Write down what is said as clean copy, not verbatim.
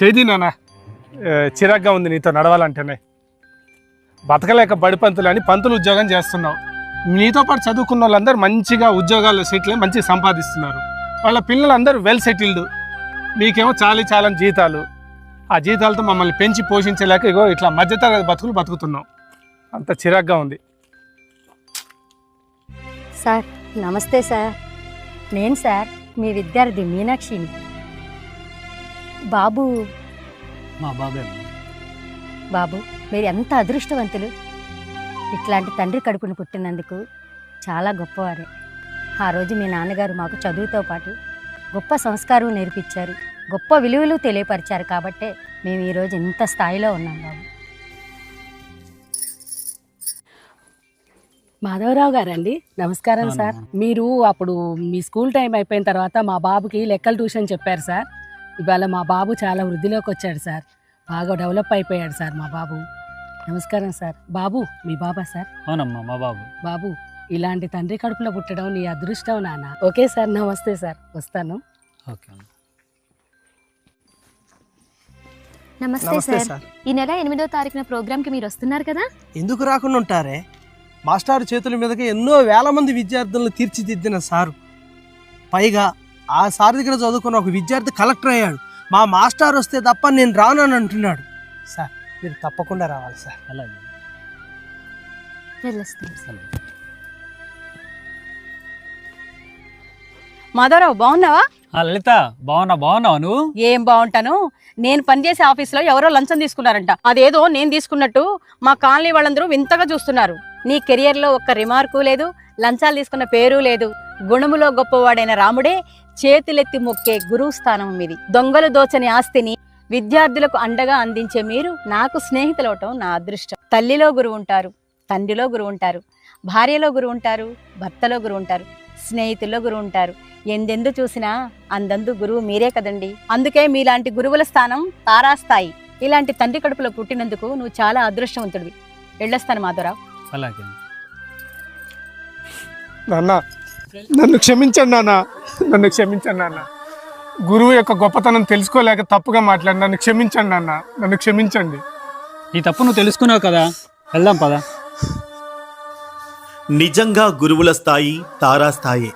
చేది నాన్న, చిరాగ్గా ఉంది నీతో నడవాలంటేనే. బతకలేక బడి పంతులు అని పంతులు ఉద్యోగం చేస్తున్నావు. నీతో పాటు చదువుకున్న వాళ్ళందరూ మంచిగా ఉద్యోగాలు సెటిల్ అయి మంచిగా సంపాదిస్తున్నారు. వాళ్ళ పిల్లలందరూ వెల్ సెటిల్డ్. మీకేమో చాలని జీతాలు. ఆ జీతాలతో మమ్మల్ని పెంచి పోషించలేక ఇగో ఇట్లా మధ్యతరగతి బతుకులు బతుకుతున్నాం. అంత చిరాగ్గా ఉంది. సార్ నమస్తే సార్. నేను సార్ మీ విద్యార్థి మీనాక్షిని. బాబు మా బాబే. బాబు మీరు ఎంత అదృష్టవంతులు. ఇట్లాంటి తండ్రి కడుపును పుట్టినందుకు చాలా గొప్పవారే. ఆ రోజు మీ నాన్నగారు మాకు చదువుతో పాటు గొప్ప సంస్కారం నేర్పించారు, గొప్ప విలువలు తెలియపరిచారు. కాబట్టే మేము ఈరోజు ఇంత స్థాయిలో ఉన్నాం బాబు. మాధవరావు గారండి, నమస్కారం సార్. మీరు అప్పుడు మీ స్కూల్ టైం అయిపోయిన తర్వాత మా బాబుకి లెక్కల ట్యూషన్ చెప్పారు సార్. ఇవాళ మా బాబు చాలా వృద్ధిలోకి వచ్చాడు సార్. బాగా డెవలప్ అయిపోయాడు సార్ మా బాబు. నమస్కారం సార్. బాబు మీ బాబా సార్? అవునమ్మా మా బాబు. బాబు ఇలాంటి తండ్రి కడుపులో పుట్టడం నీ అదృష్టం నాన్న. ఓకే సార్, నమస్తే సార్, వస్తాను. ఓకే. నమస్తే సార్. ఈ నెల 8వ తారీఖున ప్రోగ్రామ్కి మీరు వస్తున్నారు కదా? ఎందుకు రాకుండా ఉంటారే? మాస్టర్ చేతుల మీదకి ఎన్నో వేల మంది విద్యార్థులను తీర్చిదిద్దిన సారు. పైగా ఆ సార్ దగ్గర చదువుకున్న ఒక విద్యార్థి కలెక్టర్ అయ్యాడు. మా మాస్టర్ వస్తే తప్ప నేను రాను అని అంటున్నాడు. సార్ మీరు తప్పకుండా రావాలి సార్. అలాగే. వెళ్ళొస్తాం. మాధవరావు బాగున్నావా? లలిత బాగున్నావా నువ్వు? ఏం బాగుంటాను. నేను పనిచేసే ఆఫీస్లో ఎవరో లంచం తీసుకున్నారంట. అదేదో నేను తీసుకున్నట్టు మా కాలనీ వాళ్ళందరూ వింతగా చూస్తున్నారు. నీ కెరియర్లో ఒక్క రిమార్కు లేదు, లంచాలు తీసుకున్న పేరు లేదు. గుణములో గొప్పవాడైన రాముడే చేతులెత్తి మొక్కే గురువు స్థానం మీది. దొంగలు దోచని ఆస్తిని విద్యార్థులకు అండగా అందించే మీరు నాకు స్నేహితులవటం నా అదృష్టం. తల్లిలో గురువు ఉంటారు, తండ్రిలో గురువు ఉంటారు, భార్యలో గురువు ఉంటారు, భర్తలో గురువు ఉంటారు, స్నేహితుల్లో గురువు ఉంటారు. ఎందెందు చూసినా అందందు గురువు మీరే కదండి. అందుకే మీలాంటి గురువుల స్థానం తారాస్థాయి. ఇలాంటి తండ్రి కడుపులో పుట్టినందుకు నువ్వు చాలా అదృష్టవంతుడివి. వెళ్ళొస్తాను మాధవరావు. అలాగే. నాన్న నన్ను క్షమించండి నాన్న, నన్ను క్షమించండి నాన్న. గురువు యొక్క గొప్పతనం తెలుసుకోలేక తప్పుగా మాట్లాడి నన్ను క్షమించండి నాన్న, నన్ను క్షమించండి. ఈ తప్పు నువ్వు తెలుసుకున్నావు కదా, వెళ్దాం పదా. నిజంగా గురువుల స్థాయి తారాస్థాయే.